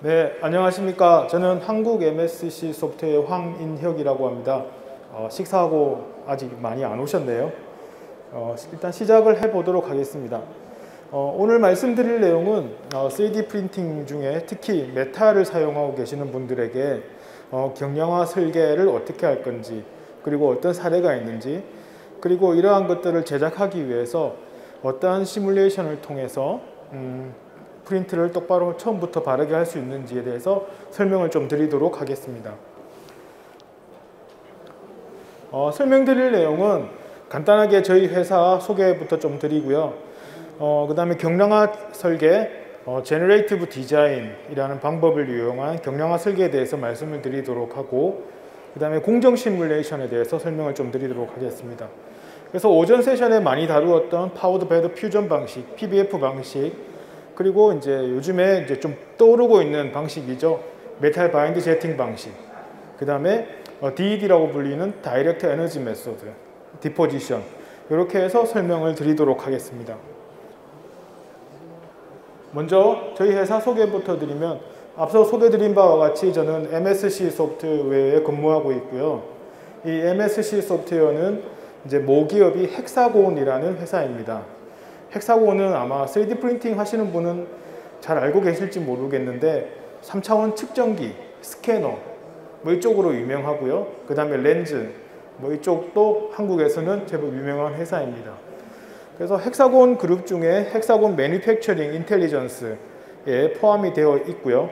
네, 안녕하십니까. 저는 한국 MSC 소프트웨어 황인혁이라고 합니다. 식사하고 아직 많이 안 오셨네요. 일단 시작을 해보도록 하겠습니다. 오늘 말씀드릴 내용은 3D 프린팅 중에 특히 메탈을 사용하고 계시는 분들에게 경량화 설계를 어떻게 할 건지, 그리고 어떤 사례가 있는지, 그리고 이러한 것들을 제작하기 위해서 어떠한 시뮬레이션을 통해서 프린트를 똑바로 처음부터 바르게 할 수 있는지에 대해서 설명을 좀 드리도록 하겠습니다. 설명드릴 내용은 간단하게 저희 회사 소개부터 좀 드리고요. 그 다음에 경량화 설계, 제너레이티브 디자인이라는 방법을 이용한 경량화 설계에 대해서 말씀을 드리도록 하고, 그 다음에 공정 시뮬레이션에 대해서 설명을 좀 드리도록 하겠습니다. 그래서 오전 세션에 많이 다루었던 파워드 베드 퓨전 방식, PBF 방식, 그리고 이제 요즘에 이제 좀 떠오르고 있는 방식이죠. 메탈 바인드 제팅 방식. 그 다음에 DED라고 불리는 다이렉트 에너지 메소드, 디포지션. 이렇게 해서 설명을 드리도록 하겠습니다. 먼저 저희 회사 소개부터 드리면, 앞서 소개드린 바와 같이 저는 MSC 소프트웨어에 근무하고 있고요. 이 MSC 소프트웨어는 이제 모기업이 헥사곤이라는 회사입니다. 헥사곤은 아마 3D 프린팅 하시는 분은 잘 알고 계실지 모르겠는데 3차원 측정기, 스캐너 뭐 이쪽으로 유명하고요. 그 다음에 렌즈 뭐 이쪽도 한국에서는 제법 유명한 회사입니다. 그래서 헥사곤 그룹 중에 헥사곤 매니팩처링 인텔리전스에 포함이 되어 있고요.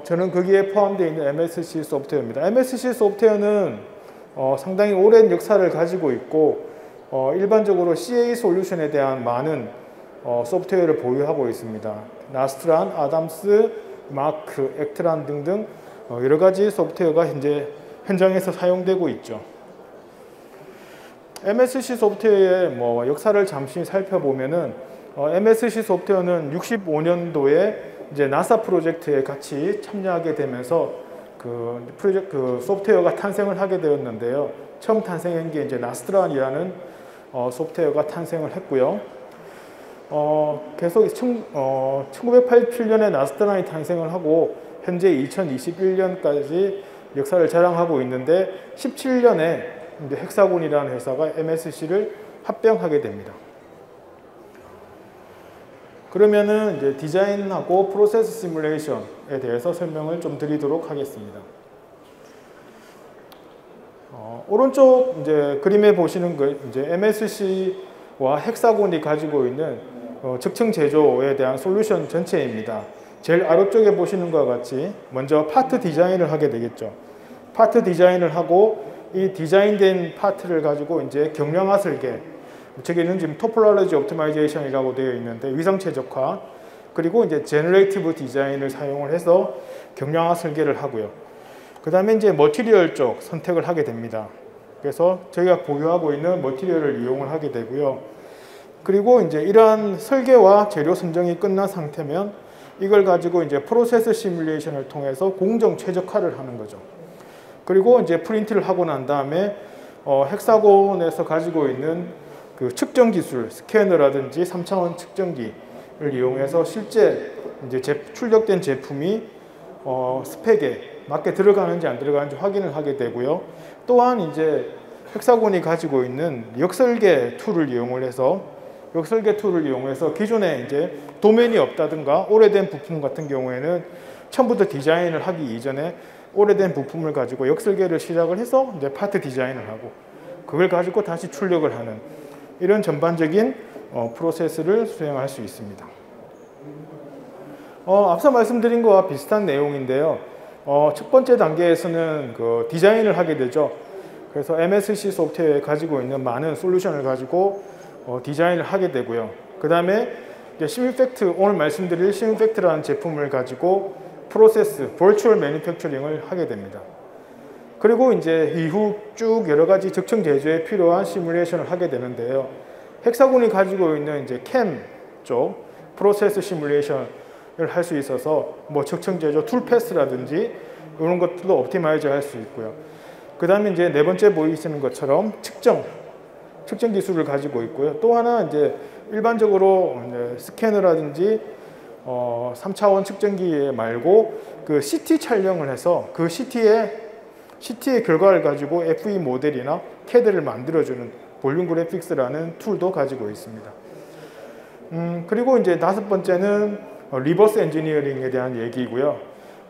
저는 거기에 포함되어 있는 MSC 소프트웨어입니다. MSC 소프트웨어는 상당히 오랜 역사를 가지고 있고 일반적으로 CA 솔루션에 대한 많은 소프트웨어를 보유하고 있습니다. 나스트란, 아담스, 마크, 액트란 등등 여러 가지 소프트웨어가 현장에서 사용되고 있죠. MSC 소프트웨어의 역사를 잠시 살펴보면은 MSC 소프트웨어는 65년도에 이제 나사 프로젝트에 같이 참여하게 되면서 그 소프트웨어가 탄생을 하게 되었는데요. 처음 탄생한 게 이제 나스트란이라는 소프트웨어가 탄생을 했고요. 계속 1987년에 나스트란이 탄생을 하고 현재 2021년까지 역사를 자랑하고 있는데 17년에 이제 헥사곤이라는 회사가 MSC를 합병하게 됩니다. 그러면은 이제 디자인하고 프로세스 시뮬레이션에 대해서 설명을 좀 드리도록 하겠습니다. 오른쪽 이제 그림에 보시는 것, 이제 MSC와 헥사곤이 가지고 있는 측정 제조에 대한 솔루션 전체입니다. 제일 아래쪽에 보시는 것과 같이 먼저 파트 디자인을 하게 되겠죠. 파트 디자인을 하고 이 디자인된 파트를 가지고 이제 경량화 설계, 저기는 지금 토폴로지 옵티마이제이션이라고 되어 있는데 위상 최적화, 그리고 이제 제너레이티브 디자인을 사용을 해서 경량화 설계를 하고요. 그 다음에 이제 머티리얼 쪽 선택을 하게 됩니다. 그래서 저희가 보유하고 있는 머티리얼을 이용을 하게 되고요. 그리고 이제 이러한 설계와 재료 선정이 끝난 상태면 이걸 가지고 이제 프로세스 시뮬레이션을 통해서 공정 최적화를 하는 거죠. 그리고 이제 프린트를 하고 난 다음에 헥사곤에서 가지고 있는 그 측정 기술, 스캐너라든지 3차원 측정기를 이용해서 실제 이제 출력된 제품이 스펙에 맞게 들어가는지 안 들어가는지 확인을 하게 되고요. 또한 이제 헥사곤이 가지고 있는 역설계 툴을 이용을 해서 기존에 이제 도면이 없다든가 오래된 부품 같은 경우에는 처음부터 디자인을 하기 이전에 오래된 부품을 가지고 역설계를 시작을 해서 이제 파트 디자인을 하고 그걸 가지고 다시 출력을 하는 이런 전반적인 프로세스를 수행할 수 있습니다. 앞서 말씀드린 것과 비슷한 내용인데요. 첫 번째 단계에서는 그 디자인을 하게 되죠. 그래서 MSC 소프트웨어에 가지고 있는 많은 솔루션을 가지고 디자인을 하게 되고요. 그 다음에 시뮬팩트, 오늘 말씀드릴 시뮬팩트라는 제품을 가지고 프로세스, 버추얼 매니팩처링을 하게 됩니다. 그리고 이제 이후 쭉 여러 가지 적정 제조에 필요한 시뮬레이션을 하게 되는데요. 헥사곤이 가지고 있는 이제 캠 쪽 프로세스 시뮬레이션 할 수 있어서 적정 제조 툴 패스라든지 이런 것들도 옵티마이즈 할 수 있고요. 그 다음에 이제 네 번째 보이시는 것처럼 측정 기술을 가지고 있고요. 또 하나 이제 일반적으로 스캐너라든지 3차원 측정기 말고 그 CT 촬영을 해서 그 CT의 결과를 가지고 FE 모델이나 CAD를 만들어주는 볼륨 그래픽스라는 툴도 가지고 있습니다. 그리고 이제 다섯 번째는 리버스 엔지니어링에 대한 얘기고요.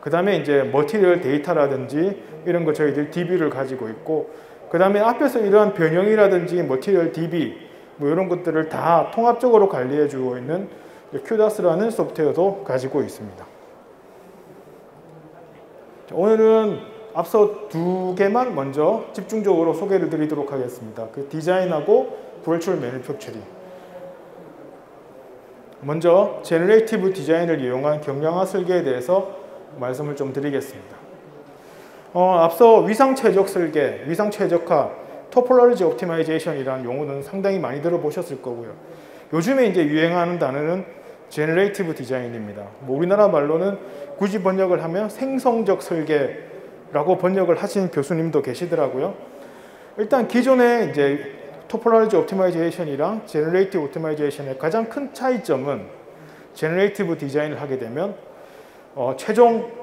그 다음에 이제 머티리얼 데이터라든지 이런 거 저희들 DB를 가지고 있고, 그 다음에 앞에서 이러한 변형이라든지 머티리얼 DB 뭐 이런 것들을 다 통합적으로 관리해 주고 있는 QDAS라는 소프트웨어도 가지고 있습니다. 오늘은 앞서 두 개만 먼저 집중적으로 소개를 드리도록 하겠습니다. 그 디자인하고 버추얼 매니팩처링. 먼저 제너레이티브 디자인을 이용한 경량화 설계에 대해서 말씀을 좀 드리겠습니다. 앞서 위상 최적 설계, 위상 최적화, 토폴로지 옵티마이제이션이라는 용어는 상당히 많이 들어보셨을 거고요. 요즘에 이제 유행하는 단어는 제너레이티브 디자인입니다. 뭐 우리나라 말로는 굳이 번역을 하면 생성적 설계라고 번역을 하신 교수님도 계시더라고요. 일단 기존에 이제 토폴로지 옵티마이제이션이랑 제너레이티브 옵티마이제이션의 가장 큰 차이점은 제너레이티브 디자인을 하게 되면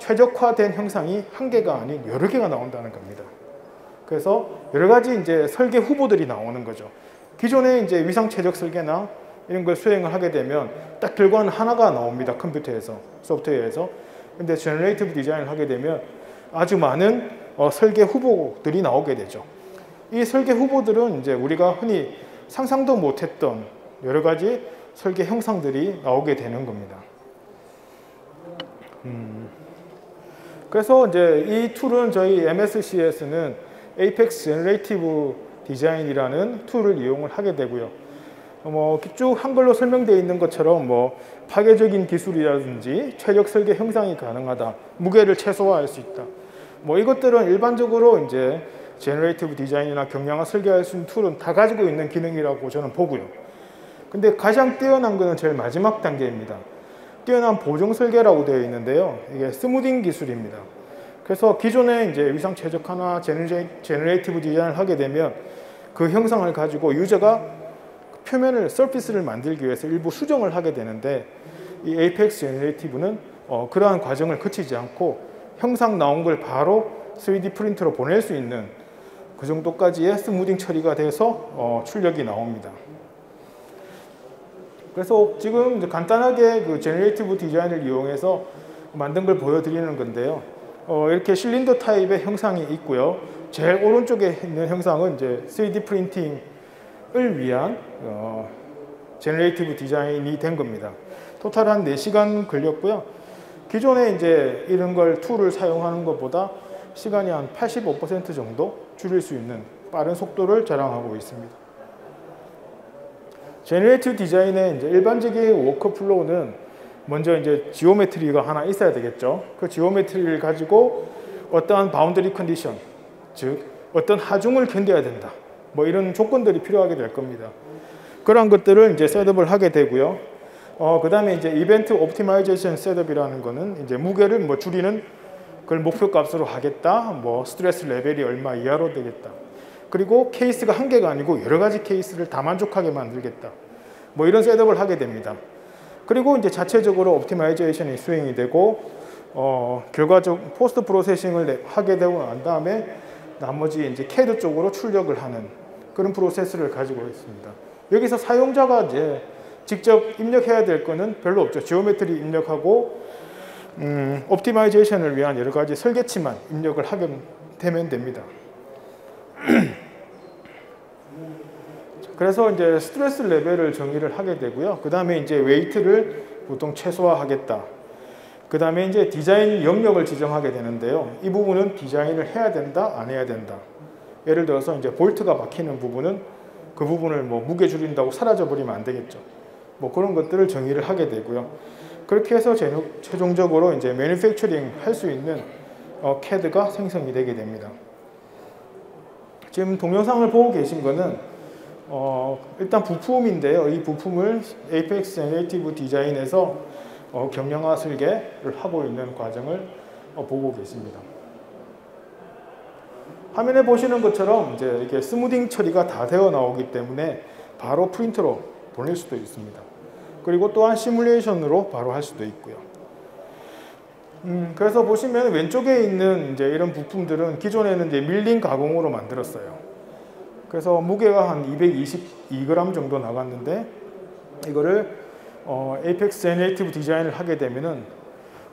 최적화된 형상이 한 개가 아닌 여러 개가 나온다는 겁니다. 그래서 여러 가지 이제 설계 후보들이 나오는 거죠. 기존에 이제 위상 최적 설계나 이런 걸 수행을 하게 되면 딱 결과는 하나가 나옵니다. 컴퓨터에서, 소프트웨어에서. 근데 제너레이티브 디자인을 하게 되면 아주 많은 설계 후보들이 나오게 되죠. 이 설계 후보들은 이제 우리가 흔히 상상도 못했던 여러 가지 설계 형상들이 나오게 되는 겁니다. 그래서 이제 이 툴은 저희 MSC에서는 Apex Generative Design이라는 툴을 이용을 하게 되고요. 쭉 한글로 설명되어 있는 것처럼 파괴적인 기술이라든지 최적 설계 형상이 가능하다, 무게를 최소화할 수 있다. 이것들은 일반적으로 이제 제너레이티브 디자인이나 경량화 설계할 수 있는 툴은 다 가지고 있는 기능이라고 저는 보고요. 근데 가장 뛰어난 것은 제일 마지막 단계입니다. 뛰어난 보정 설계라고 되어 있는데요. 이게 스무딩 기술입니다. 그래서 기존에 이제 위상 최적화나 제너레이티브 디자인을 하게 되면 그 형상을 가지고 유저가 표면을, 서피스를 만들기 위해서 일부 수정을 하게 되는데, 이 에이펙스 제너레이티브는 그러한 과정을 거치지 않고 형상 나온 걸 바로 3D 프린터로 보낼 수 있는 그 정도까지의 스무딩 처리가 돼서 출력이 나옵니다. 그래서 지금 이제 간단하게 그 제너레이티브 디자인을 이용해서 만든 걸 보여드리는 건데요. 이렇게 실린더 타입의 형상이 있고요. 제일 오른쪽에 있는 형상은 이제 3D 프린팅을 위한 제너레이티브 디자인이 된 겁니다. 토탈 한 4시간 걸렸고요. 기존에 이제 이런 걸 툴을 사용하는 것보다 시간이 한 85% 정도 줄일 수 있는 빠른 속도를 자랑하고 있습니다. 제너레이티브 디자인의 이제 일반적인 워크플로우는 먼저 이제 지오메트리가 하나 있어야 되겠죠. 그 지오메트리를 가지고 어떠한 바운더리 컨디션, 즉 어떤 하중을 견뎌야 된다. 이런 조건들이 필요하게 될 겁니다. 그런 것들을 이제 셋업을 하게 되고요. 그 다음에 이제 이벤트 옵티마이제이션 셋업이라는 거는 이제 무게를 줄이는 그걸 목표 값으로 하겠다. 스트레스 레벨이 얼마 이하로 되겠다. 그리고 케이스가 한 개가 아니고 여러 가지 케이스를 다 만족하게 만들겠다. 이런 셋업을 하게 됩니다. 그리고 이제 자체적으로 옵티마이제이션이 수행이 되고 결과적 포스트 프로세싱을 하게 되고 난 다음에 나머지 이제 CAD 쪽으로 출력을 하는 그런 프로세스를 가지고 있습니다. 여기서 사용자가 이제 직접 입력해야 될 거는 별로 없죠. 지오메트리 입력하고 옵티마이제이션을 위한 여러 가지 설계치만 입력을 하게 되면 됩니다. 그래서 이제 스트레스 레벨을 정의를 하게 되고요. 그 다음에 이제 웨이트를 보통 최소화하겠다. 그 다음에 이제 디자인 영역을 지정하게 되는데요. 이 부분은 디자인을 해야 된다, 안 해야 된다. 예를 들어서 이제 볼트가 막히는 부분은 그 부분을 무게 줄인다고 사라져 버리면 안 되겠죠. 그런 것들을 정의를 하게 되고요. 그렇게 해서 최종적으로 이제 매니팩처링 할 수 있는 CAD가 생성이 되게 됩니다. 지금 동영상을 보고 계신 거는 일단 부품인데요. 이 부품을 Apex Generative Design에서 경량화 설계를 하고 있는 과정을 보고 계십니다. 화면에 보시는 것처럼 이제 이게 스무딩 처리가 다 되어 나오기 때문에 바로 프린터로 보낼 수도 있습니다. 그리고 또한 시뮬레이션으로 바로 할 수도 있고요. 그래서 보시면 왼쪽에 있는 이제 이런 부품들은 기존에는 이제 밀링 가공으로 만들었어요. 그래서 무게가 한 222g 정도 나갔는데 이거를 에이펙스 제너레이티브 디자인을 하게 되면은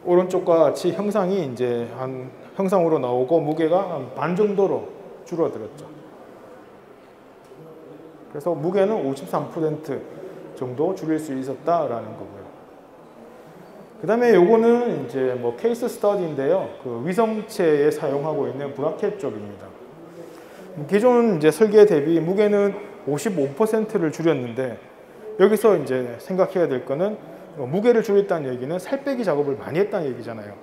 오른쪽과 같이 형상이 이제 한 형상으로 나오고 무게가 한 반 정도로 줄어들었죠. 그래서 무게는 53% 정도 줄일 수 있었다라는 거고요. 그 다음에 요거는 이제 뭐 케이스 스터디인데요. 그 위성체에 사용하고 있는 브라켓 쪽입니다. 기존 이제 설계 대비 무게는 55%를 줄였는데 여기서 이제 생각해야 될 거는 무게를 줄였다는 얘기는 살 빼기 작업을 많이 했다는 얘기잖아요.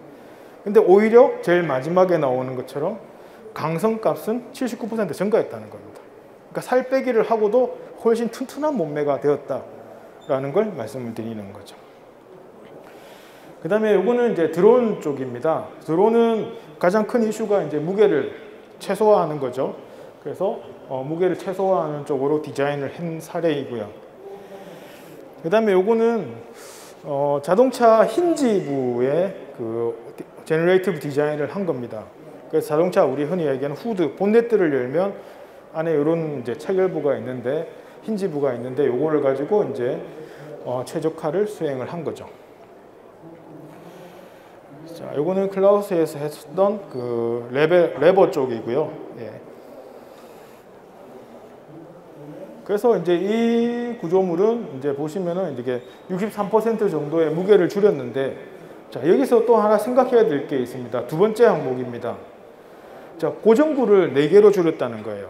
근데 오히려 제일 마지막에 나오는 것처럼 강성값은 79% 증가했다는 겁니다. 그러니까 살 빼기를 하고도 훨씬 튼튼한 몸매가 되었다라는 걸 말씀을 드리는 거죠. 그 다음에 요거는 이제 드론 쪽입니다. 드론은 가장 큰 이슈가 이제 무게를 최소화하는 거죠. 그래서 무게를 최소화하는 쪽으로 디자인을 한 사례이고요. 그 다음에 요거는 자동차 힌지부의 그 제너레이티브 디자인을 한 겁니다. 그래서 자동차 우리 흔히 얘기하는 후드, 본네트를 열면 안에 이런 이제 체결부가 있는데 힌지부가 있는데 요거를 가지고 이제 최적화를 수행을 한 거죠. 자, 요거는 클라우스에서 했던 그 레버 쪽이고요. 예. 그래서 이제 이 구조물은 이제 보시면은 이게 63% 정도의 무게를 줄였는데, 자, 여기서 또 하나 생각해야 될 게 있습니다. 두 번째 항목입니다. 자, 고정부를 4개로 줄였다는 거예요.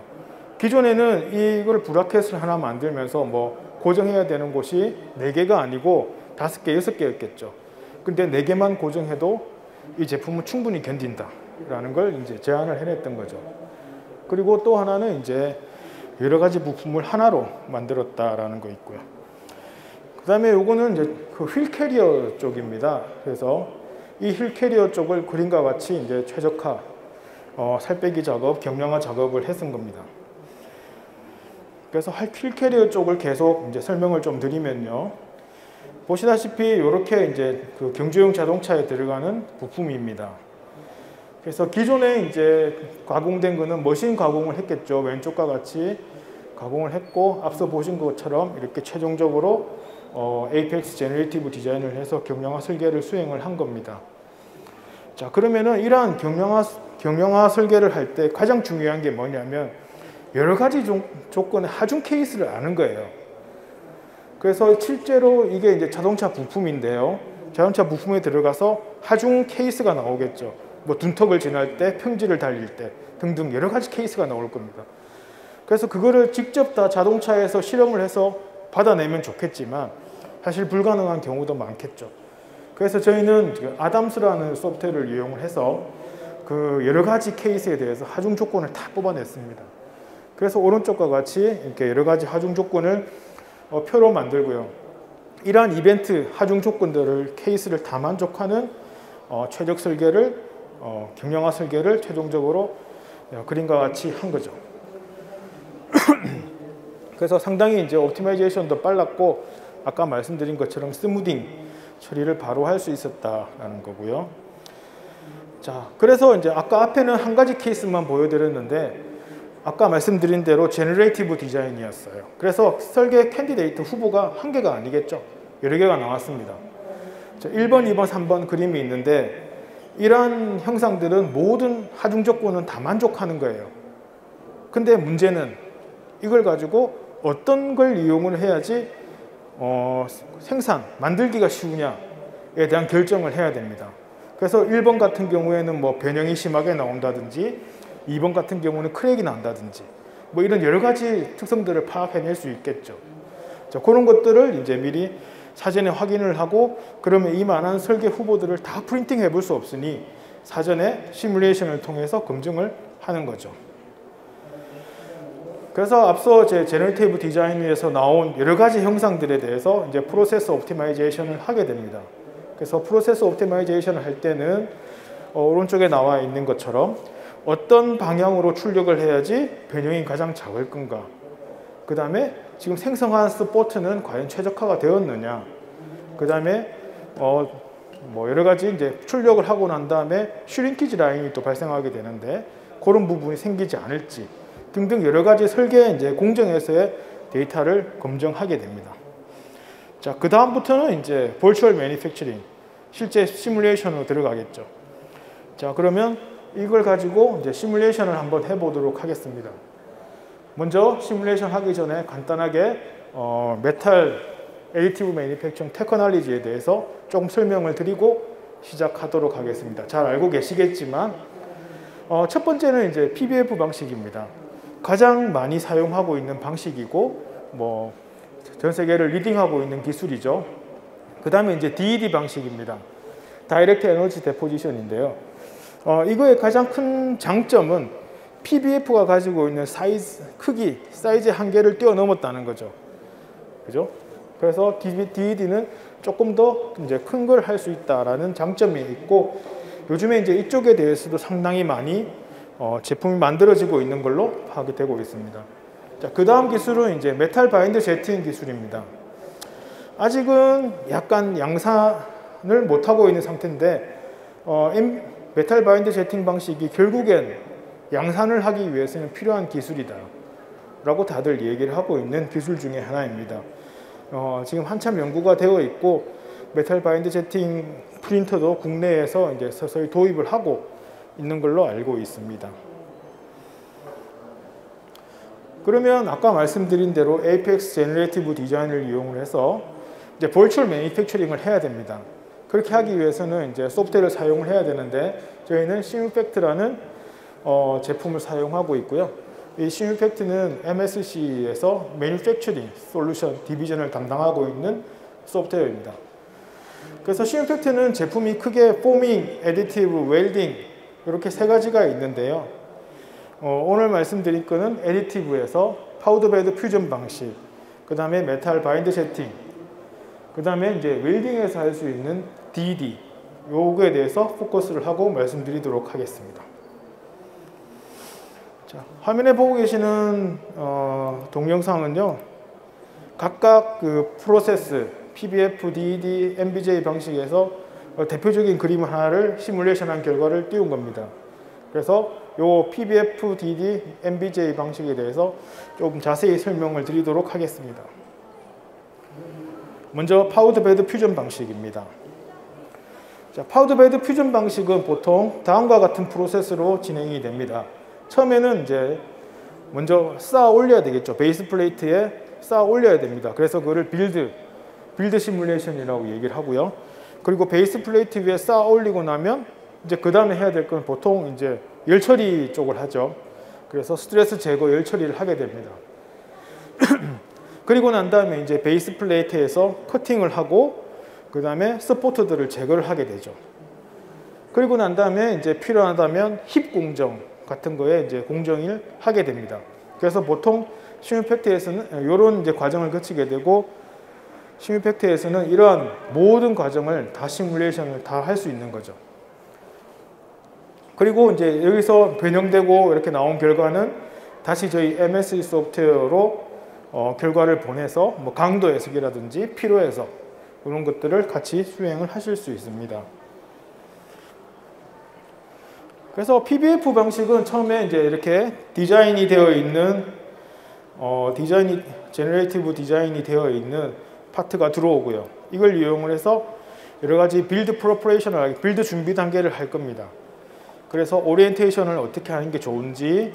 기존에는 이걸 브라켓을 하나 만들면서 뭐 고정해야 되는 곳이 4개가 아니고 5개, 6개였겠죠. 근데 4개만 고정해도 이 제품은 충분히 견딘다라는 걸 이제 제안을 해냈던 거죠. 그리고 또 하나는 이제 여러 가지 부품을 하나로 만들었다라는 거 있고요. 그 다음에 요거는 이제 그 휠 캐리어 쪽입니다. 그래서 이 휠 캐리어 쪽을 그림과 같이 이제 최적화, 살 빼기 작업, 경량화 작업을 했은 겁니다. 그래서 휠 캐리어 쪽을 계속 이제 설명을 좀 드리면요. 보시다시피 이렇게 이제 그 경주용 자동차에 들어가는 부품입니다. 그래서 기존에 이제 가공된 거는 머신 가공을 했겠죠. 왼쪽과 같이 가공을 했고, 앞서 보신 것처럼 이렇게 최종적으로 에이펙스 제너레이티브 디자인을 해서 경량화 설계를 수행을 한 겁니다. 자, 그러면은 이러한 경량화 설계를 할 때 가장 중요한 게 뭐냐면 여러 가지 조건의 하중 케이스를 아는 거예요. 그래서 실제로 이게 이제 자동차 부품인데요. 자동차 부품에 들어가서 하중 케이스가 나오겠죠. 뭐 둔턱을 지날 때, 평지를 달릴 때 등등 여러 가지 케이스가 나올 겁니다. 그래서 그거를 직접 다 자동차에서 실험을 해서 받아내면 좋겠지만 사실 불가능한 경우도 많겠죠. 그래서 저희는 아담스라는 소프트웨어를 이용을 해서 그 여러 가지 케이스에 대해서 하중 조건을 다 뽑아냈습니다. 그래서 오른쪽과 같이 이렇게 여러 가지 하중 조건을 표로 만들고요. 이러한 이벤트 하중 조건들을 케이스를 다 만족하는 최적 설계를 경량화 설계를 최종적으로 그림과 같이 한 거죠. 그래서 상당히 이제 옵티마이제이션도 빨랐고 아까 말씀드린 것처럼 스무딩 처리를 바로 할 수 있었다라는 거고요. 자, 그래서 이제 아까 앞에는 한 가지 케이스만 보여드렸는데 아까 말씀드린 대로 제너레이티브 디자인이었어요. 그래서 설계 캔디데이트 후보가 한 개가 아니겠죠. 여러 개가 나왔습니다. 자, 1번, 2번, 3번 그림이 있는데 이러한 형상들은 모든 하중 조건은 다 만족하는 거예요. 근데 문제는 이걸 가지고 어떤 걸 이용을 해야지 만들기가 쉬우냐에 대한 결정을 해야 됩니다. 그래서 1번 같은 경우에는 뭐 변형이 심하게 나온다든지 2번 같은 경우는 크랙이 난다든지 뭐 이런 여러 가지 특성들을 파악해낼 수 있겠죠. 자, 그런 것들을 이제 미리 사전에 확인을 하고 그러면 이만한 설계 후보들을 다 프린팅 해볼 수 없으니 사전에 시뮬레이션을 통해서 검증을 하는 거죠. 그래서 앞서 제 제너레이티브 디자인에서 나온 여러 가지 형상들에 대해서 이제 프로세스 옵티마이제이션을 하게 됩니다. 그래서 프로세스 옵티마이제이션을 할 때는 오른쪽에 나와 있는 것처럼 어떤 방향으로 출력을 해야지 변형이 가장 작을 건가, 그 다음에 지금 생성한 스포트는 과연 최적화가 되었느냐, 그 다음에 뭐 여러 가지 이제 출력을 하고 난 다음에 슈링키지 라인이 또 발생하게 되는데 그런 부분이 생기지 않을지 등등 여러 가지 설계 이제 공정에서의 데이터를 검증하게 됩니다. 자, 그 다음부터는 이제 버추얼 매니팩처링, 실제 시뮬레이션으로 들어가겠죠. 자, 그러면 이걸 가지고 이제 시뮬레이션을 한번 해보도록 하겠습니다. 먼저 시뮬레이션 하기 전에 간단하게 메탈 애디티브 매니팩처링 테크놀로지에 대해서 조금 설명을 드리고 시작하도록 하겠습니다. 잘 알고 계시겠지만 첫 번째는 이제 PBF 방식입니다. 가장 많이 사용하고 있는 방식이고 뭐 전 세계를 리딩하고 있는 기술이죠. 그 다음에 이제 DED 방식입니다. 다이렉트 에너지 데포지션인데요. 이거의 가장 큰 장점은 PBF가 가지고 있는 크기, 사이즈 한계를 뛰어넘었다는 거죠. 그죠? 그래서 DED는 조금 더 이제 큰 걸 할 수 있다라는 장점이 있고, 요즘에 이제 이쪽에 대해서도 상당히 많이 제품이 만들어지고 있는 걸로 파악이 되고 있습니다. 자, 그 다음 기술은 이제 메탈 바인드 제팅 기술입니다. 아직은 약간 양산을 못하고 있는 상태인데, 메탈 바인드 제팅 방식이 결국엔 양산을 하기 위해서는 필요한 기술이다 라고 다들 얘기를 하고 있는 기술 중에 하나입니다. 지금 한참 연구가 되어 있고, 메탈 바인드 제팅 프린터도 국내에서 이제 서서히 도입을 하고 있는 걸로 알고 있습니다. 그러면 아까 말씀드린 대로 APEX 제너레이티브 디자인을 이용을 해서 이제 버추얼 매니팩처링을 해야 됩니다. 그렇게 하기 위해서는 이제 소프트웨어를 사용을 해야 되는데, 저희는 시뮬팩트라는 제품을 사용하고 있고요. 이 시뮬팩트는 MSC에서 매니팩처링 솔루션 디비전을 담당하고 있는 소프트웨어입니다. 그래서 시뮬팩트는 제품이 크게 포밍, 애디티브, 웰딩 이렇게 세 가지가 있는데요. 오늘 말씀드릴 거는 애디티브에서 파우더 베드 퓨전 방식, 그 다음에 메탈 바인드 세팅, 그 다음에 이제 웰딩에서 할 수 있는 DED, 요거에 대해서 포커스를 하고 말씀드리도록 하겠습니다. 자, 화면에 보고 계시는 동영상은요, 각각 그 프로세스, PBF, DED, MBJ 방식에서 대표적인 그림 하나를 시뮬레이션한 결과를 띄운 겁니다. 그래서 요 PBF, DED, MBJ 방식에 대해서 조금 자세히 설명을 드리도록 하겠습니다. 먼저 파우더 베드 퓨전 방식입니다. 자, 파우더 베드 퓨전 방식은 보통 다음과 같은 프로세스로 진행이 됩니다. 처음에는 이제 먼저 쌓아 올려야 되겠죠. 베이스 플레이트에 쌓아 올려야 됩니다. 그래서 그거를 빌드 시뮬레이션이라고 얘기를 하고요. 그리고 베이스 플레이트 위에 쌓아 올리고 나면 이제 그 다음에 해야 될 건 보통 이제 열 처리 쪽을 하죠. 그래서 스트레스 제거 열 처리를 하게 됩니다. 그리고 난 다음에 이제 베이스 플레이트에서 커팅을 하고 그 다음에 서포트들을 제거를 하게 되죠. 그리고 난 다음에 이제 필요하다면 힙 공정 같은 거에 이제 공정을 하게 됩니다. 그래서 보통 시뮬팩트에서는 이런 이제 과정을 거치게 되고, 시뮬팩트에서는 이러한 모든 과정을 다 시뮬레이션을 다 할 수 있는 거죠. 그리고 이제 여기서 변형되고 이렇게 나온 결과는 다시 저희 MSC 소프트웨어로 결과를 보내서 뭐 강도 해석이라든지 피로 해석 이런 것들을 같이 수행을 하실 수 있습니다. 그래서 PBF 방식은 처음에 이제 이렇게 디자인이 되어 있는 제너레이티브 디자인이 되어 있는 파트가 들어오고요. 이걸 이용을 해서 여러 가지 빌드 프로퍼레이션을 빌드 준비 단계를 할 겁니다. 그래서 오리엔테이션을 어떻게 하는 게 좋은지,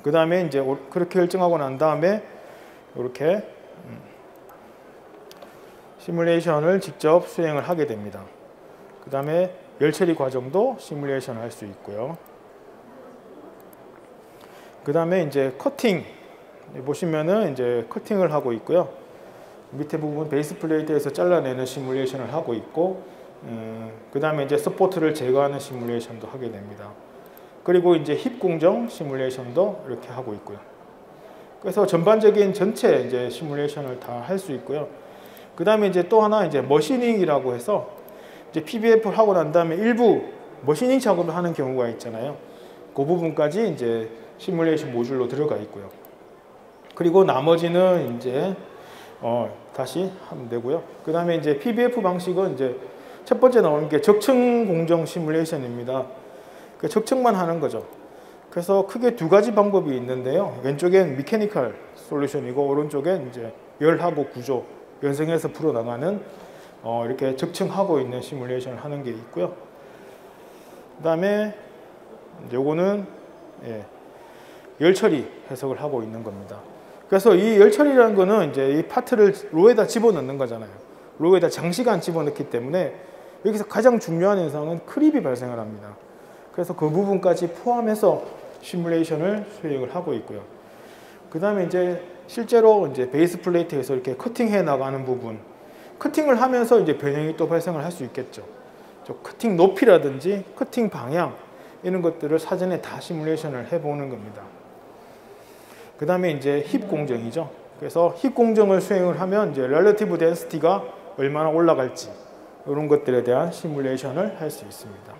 그 다음에 이제 그렇게 결정하고 난 다음에 이렇게 시뮬레이션을 직접 수행을 하게 됩니다. 그 다음에 열 처리 과정도 시뮬레이션을 할 수 있고요. 그 다음에 이제 커팅 보시면은 이제 커팅을 하고 있고요. 밑에 부분 베이스 플레이트에서 잘라내는 시뮬레이션을 하고 있고, 그 다음에 이제 서포트를 제거하는 시뮬레이션도 하게 됩니다. 그리고 이제 힙 공정 시뮬레이션도 이렇게 하고 있고요. 그래서 전반적인 전체 이제 시뮬레이션을 다 할 수 있고요. 그 다음에 이제 또 하나 이제 머시닝이라고 해서 이제 PBF를 하고 난 다음에 일부 머시닝 작업을 하는 경우가 있잖아요. 그 부분까지 이제 시뮬레이션 모듈로 들어가 있고요. 그리고 나머지는 이제 다시 하면 되고요. 그 다음에 이제 PBF 방식은 이제 첫 번째 나오는 게 적층 공정 시뮬레이션입니다. 그 적층만 하는 거죠. 그래서 크게 두 가지 방법이 있는데요. 왼쪽엔 미케니컬 솔루션이고 오른쪽엔 이제 열하고 구조 연성해서 풀어나가는 이렇게 적층하고 있는 시뮬레이션을 하는 게 있고요. 그 다음에 요거는 열 처리 해석을 하고 있는 겁니다. 그래서 이 열 처리라는 거는 이제 이 파트를 로에다 집어넣는 거잖아요. 로에다 장시간 집어넣기 때문에 여기서 가장 중요한 현상은 크립이 발생을 합니다. 그래서 그 부분까지 포함해서 시뮬레이션을 수행을 하고 있고요. 그 다음에 이제 실제로 이제 베이스 플레이트에서 이렇게 커팅해 나가는 부분, 커팅을 하면서 이제 변형이 또 발생을 할 수 있겠죠. 커팅 높이라든지 커팅 방향 이런 것들을 사전에 다 시뮬레이션을 해보는 겁니다. 그 다음에 이제 힙 공정이죠. 그래서 힙 공정을 수행을 하면 이제 렐러티브 덴시티가 얼마나 올라갈지 이런 것들에 대한 시뮬레이션을 할 수 있습니다.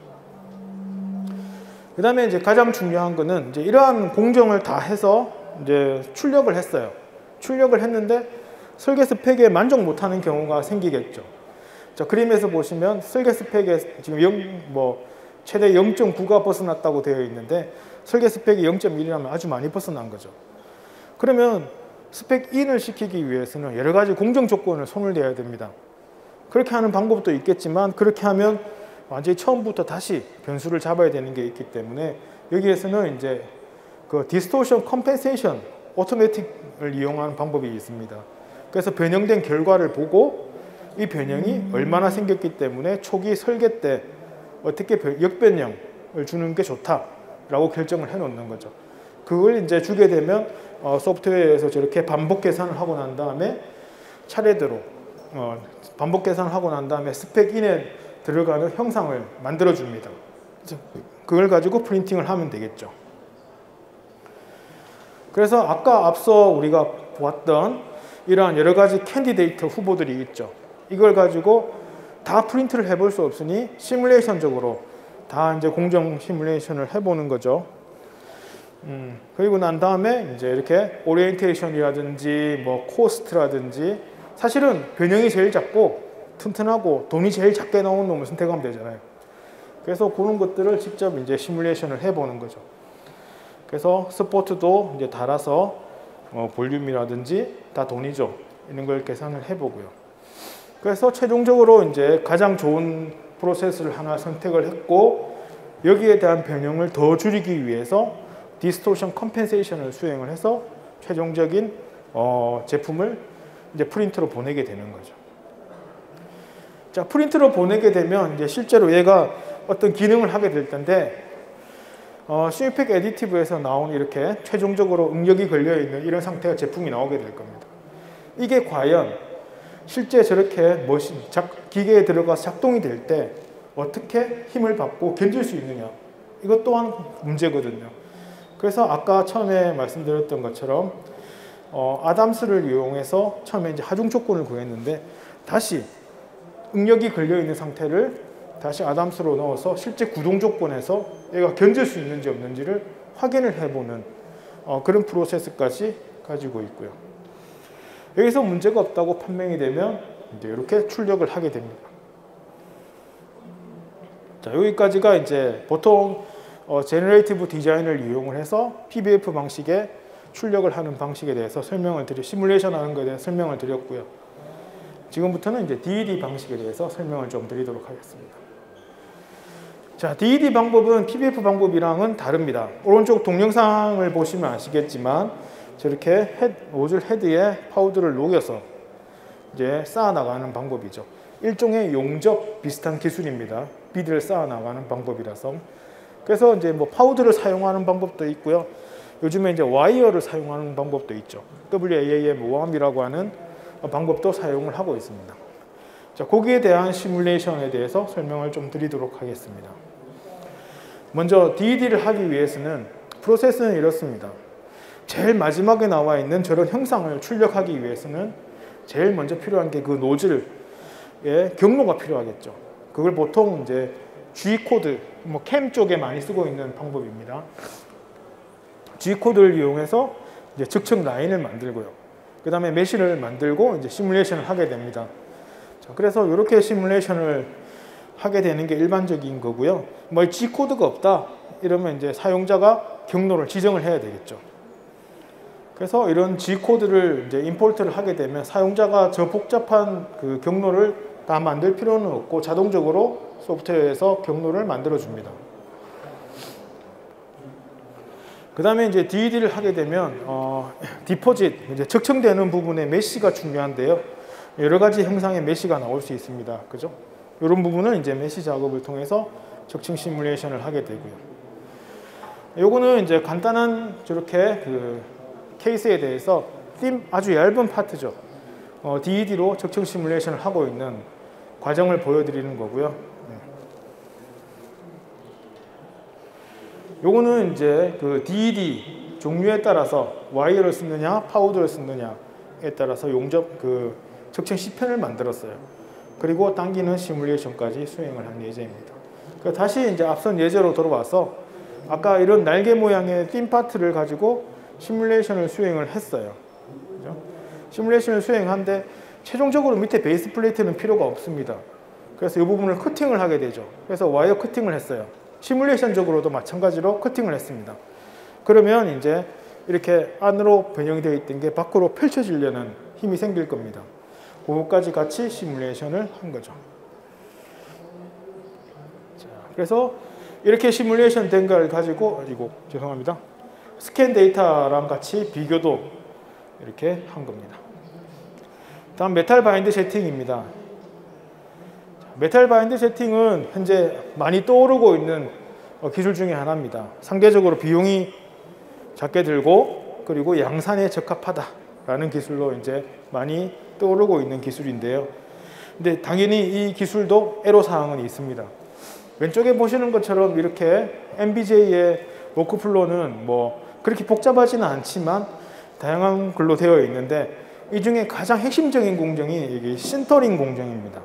그 다음에 이제 가장 중요한 거는 이제 이러한 공정을 다 해서 이제 출력을 했어요. 출력을 했는데 설계 스펙에 만족 못하는 경우가 생기겠죠. 자, 그림에서 보시면 설계 스펙에 지금 최대 0.9가 벗어났다고 되어 있는데 설계 스펙이 0.1이라면 아주 많이 벗어난 거죠. 그러면 스펙 인을 시키기 위해서는 여러 가지 공정 조건을 손을 대야 됩니다. 그렇게 하는 방법도 있겠지만 그렇게 하면 완전히 처음부터 다시 변수를 잡아야 되는 게 있기 때문에 여기에서는 이제 그 디스토션 컴펜세이션 오토매틱을 이용하는 방법이 있습니다. 그래서 변형된 결과를 보고 이 변형이 얼마나 생겼기 때문에 초기 설계 때 어떻게 역변형을 주는 게 좋다라고 결정을 해 놓는 거죠. 그걸 이제 주게 되면 소프트웨어에서 저렇게 반복 계산을 하고 난 다음에 차례대로 반복 계산을 하고 난 다음에 스펙 인에 들어가는 형상을 만들어 줍니다. 그걸 가지고 프린팅을 하면 되겠죠. 그래서 아까 앞서 우리가 보았던 이러한 여러 가지 캔디데이트 후보들이 있죠. 이걸 가지고 다 프린트를 해볼 수 없으니 시뮬레이션적으로 다 이제 공정 시뮬레이션을 해보는 거죠. 그리고 난 다음에 이제 이렇게 오리엔테이션이라든지 코스트라든지 사실은 변형이 제일 작고 튼튼하고 돈이 제일 작게 나오는 놈을 선택하면 되잖아요. 그래서 그런 것들을 직접 이제 시뮬레이션을 해보는 거죠. 그래서 스포트도 이제 달아서 볼륨이라든지 다 돈이죠. 이런 걸 계산을 해보고요. 그래서 최종적으로 이제 가장 좋은 프로세스를 하나 선택을 했고 여기에 대한 변형을 더 줄이기 위해서 디스토션 컴펜세이션을 수행을 해서 최종적인 제품을 이제 프린트로 보내게 되는 거죠. 자, 프린트로 보내게 되면 이제 실제로 얘가 어떤 기능을 하게 될 텐데 싱유팩 애디티브에서 나온 이렇게 최종적으로 응력이 걸려있는 이런 상태의 제품이 나오게 될 겁니다. 이게 과연 실제 저렇게 기계에 들어가서 작동이 될 때 어떻게 힘을 받고 견딜 수 있느냐, 이것 또한 문제거든요. 그래서 아까 처음에 말씀드렸던 것처럼 아담스를 이용해서 처음에 이제 하중 조건을 구했는데 다시 응력이 걸려있는 상태를 다시 아담스로 넣어서 실제 구동 조건에서 얘가 견딜 수 있는지 없는지를 확인을 해보는 그런 프로세스까지 가지고 있고요. 여기서 문제가 없다고 판명이 되면 이제 이렇게 출력을 하게 됩니다. 자, 여기까지가 이제 보통 제너레이티브 디자인을 이용을 해서 PBF 방식의 출력을 하는 방식에 대해서 시뮬레이션 하는 것에 대해서 설명을 드렸고요. 지금부터는 이제 DED 방식에 대해서 설명을 좀 드리도록 하겠습니다. 자, DED 방법은 PBF 방법이랑은 다릅니다. 오른쪽 동영상을 보시면 아시겠지만 저렇게 노즐 헤드에 파우더를 녹여서 이제 쌓아 나가는 방법이죠. 일종의 용접 비슷한 기술입니다. 비드를 쌓아 나가는 방법이라서. 그래서 이제 파우더를 사용하는 방법도 있고요. 요즘에 이제 와이어를 사용하는 방법도 있죠. WAAM-1이라고 하는 방법도 사용을 하고 있습니다. 자, 거기에 대한 시뮬레이션에 대해서 설명을 좀 드리도록 하겠습니다. 먼저 DED를 하기 위해서는 프로세스는 이렇습니다. 제일 마지막에 나와 있는 저런 형상을 출력하기 위해서는 제일 먼저 필요한 게 그 노즐의 경로가 필요하겠죠. 그걸 보통 이제 G코드, 캠 쪽에 많이 쓰고 있는 방법입니다. G코드를 이용해서 이제 측측 라인을 만들고요. 그 다음에 메시를 만들고 이제 시뮬레이션을 하게 됩니다. 자, 그래서 이렇게 시뮬레이션을 하게 되는 게 일반적인 거고요. 뭐 G코드가 없다 이러면 이제 사용자가 경로를 지정을 해야 되겠죠. 그래서 이런 G코드를 이제 임포트를 하게 되면 사용자가 저 복잡한 그 경로를 다 만들 필요는 없고 자동적으로 소프트웨어에서 경로를 만들어 줍니다. 그 다음에 이제 DED를 하게 되면 디포짓, 이제 측정되는 부분에 메시가 중요한데요. 여러 가지 형상의 메시가 나올 수 있습니다. 그죠? 이런 부분은 이제 메시 작업을 통해서 측정 시뮬레이션을 하게 되고요. 요거는 이제 간단한 저렇게 그 케이스에 대해서 아주 얇은 파트죠. DED로 측정 시뮬레이션을 하고 있는 과정을 보여드리는 거고요. 요거는 이제 그 DED 종류에 따라서 와이어를 쓰느냐, 파우더를 쓰느냐에 따라서 그 측정 시편을 만들었어요. 그리고 당기는 시뮬레이션까지 수행을 할 예정입니다. 다시 이제 앞선 예제로 돌아와서 아까 이런 날개 모양의 핀 파트를 가지고 시뮬레이션을 수행을 했어요. 그죠? 시뮬레이션을 수행하는데 최종적으로 밑에 베이스 플레이트는 필요가 없습니다. 그래서 이 부분을 커팅을 하게 되죠. 그래서 와이어 커팅을 했어요. 시뮬레이션적으로도 마찬가지로 커팅을 했습니다. 그러면 이제 이렇게 안으로 변형이 되어 있던 게 밖으로 펼쳐지려는 힘이 생길 겁니다. 그것까지 같이 시뮬레이션을 한 거죠. 자, 그래서 이렇게 시뮬레이션 된 걸 가지고 죄송합니다. 스캔 데이터랑 같이 비교도 이렇게 한 겁니다. 다음 메탈 바인드 세팅입니다. 메탈 바인드 세팅은 현재 많이 떠오르고 있는 기술 중에 하나입니다. 상대적으로 비용이 작게 들고 그리고 양산에 적합하다라는 기술로 이제 많이 떠오르고 있는 기술인데요. 근데 당연히 이 기술도 애로사항은 있습니다. 왼쪽에 보시는 것처럼 이렇게 MBJ의 워크플로우는 뭐 그렇게 복잡하지는 않지만 다양한 걸로 되어 있는데 이 중에 가장 핵심적인 공정이 이게 신터링 공정입니다.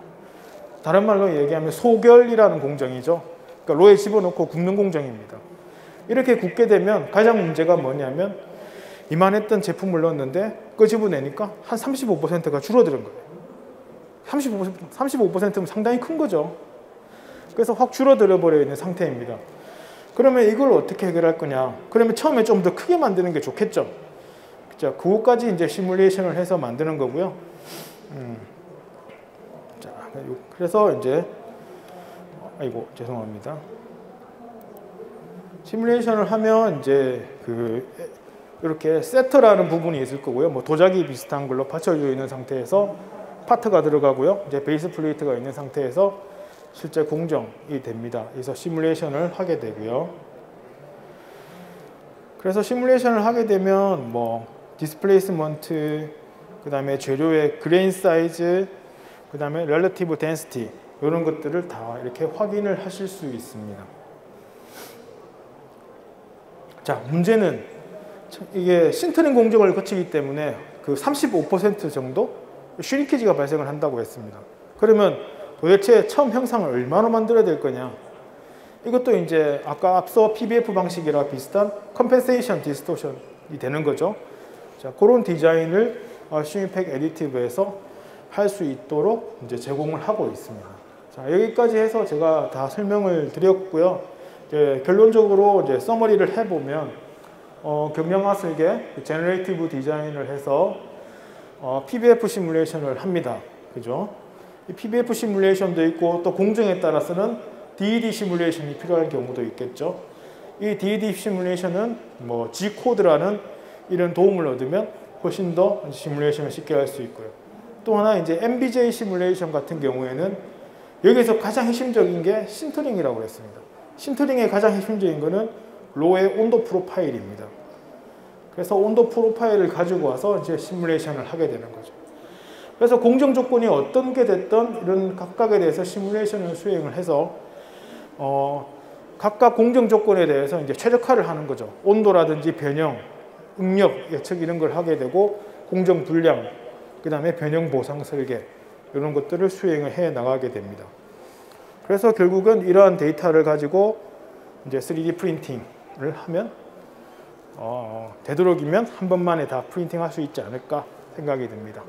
다른 말로 얘기하면 소결이라는 공정이죠. 그러니까 로에 집어넣고 굽는 공정입니다. 이렇게 굽게 되면 가장 문제가 뭐냐면 이만했던 제품을 넣었는데 끄집어내니까 한 35%가 줄어드는 거예요. 35%면 상당히 큰 거죠. 그래서 확 줄어들어 버려 있는 상태입니다. 그러면 이걸 어떻게 해결할 거냐? 그러면 처음에 좀 더 크게 만드는 게 좋겠죠. 자, 그거까지 이제 시뮬레이션을 해서 만드는 거고요. 자, 그래서 이제 죄송합니다. 시뮬레이션을 하면 이제 이렇게 세터라는 부분이 있을 거고요. 뭐 도자기 비슷한 걸로 받쳐져 있는 상태에서 파트가 들어가고요. 이제 베이스 플레이트가 있는 상태에서 실제 공정이 됩니다. 그래서 시뮬레이션을 하게 되고요. 그래서 시뮬레이션을 하게 되면 뭐 디스플레이스먼트, 그 다음에 재료의 그레인 사이즈, 그 다음에 렐러티브 덴시티 이런 것들을 다 이렇게 확인을 하실 수 있습니다. 자, 문제는 이게 신터링 공정을 거치기 때문에 그 35% 정도 슈링키지가 발생을 한다고 했습니다. 그러면 도대체 처음 형상을 얼마나 만들어야 될 거냐? 이것도 이제 아까 앞서 PBF 방식이랑 비슷한 컴펜세이션 디스토션이 되는 거죠. 자, 그런 디자인을 슈링팩 에디티브에서 할 수 있도록 이제 제공을 하고 있습니다. 자, 여기까지 해서 제가 다 설명을 드렸고요. 이제 결론적으로 이제 서머리를 해보면 경량화 설계, 제너레이티브 디자인을 해서 PBF 시뮬레이션을 합니다. 그죠? 이 PBF 시뮬레이션도 있고 또 공정에 따라서는 DED 시뮬레이션이 필요한 경우도 있겠죠. 이 DED 시뮬레이션은 뭐 G코드라는 이런 도움을 얻으면 훨씬 더 시뮬레이션을 쉽게 할 수 있고요. 또 하나 이제 MBJ 시뮬레이션 같은 경우에는 여기서 가장 핵심적인 게 신터링이라고 했습니다. 신터링의 가장 핵심적인 거는 로의 온도 프로파일입니다. 그래서 온도 프로파일을 가지고 와서 이제 시뮬레이션을 하게 되는 거죠. 그래서 공정 조건이 어떤 게 됐든 이런 각각에 대해서 시뮬레이션을 수행을 해서 각각 공정 조건에 대해서 이제 최적화를 하는 거죠. 온도라든지 변형, 응력, 예측 이런 걸 하게 되고 공정 분량, 그 다음에 변형 보상 설계 이런 것들을 수행을 해 나가게 됩니다. 그래서 결국은 이러한 데이터를 가지고 이제 3D 프린팅을 하면 되도록이면 한 번만에 다 프린팅할 수 있지 않을까 생각이 듭니다.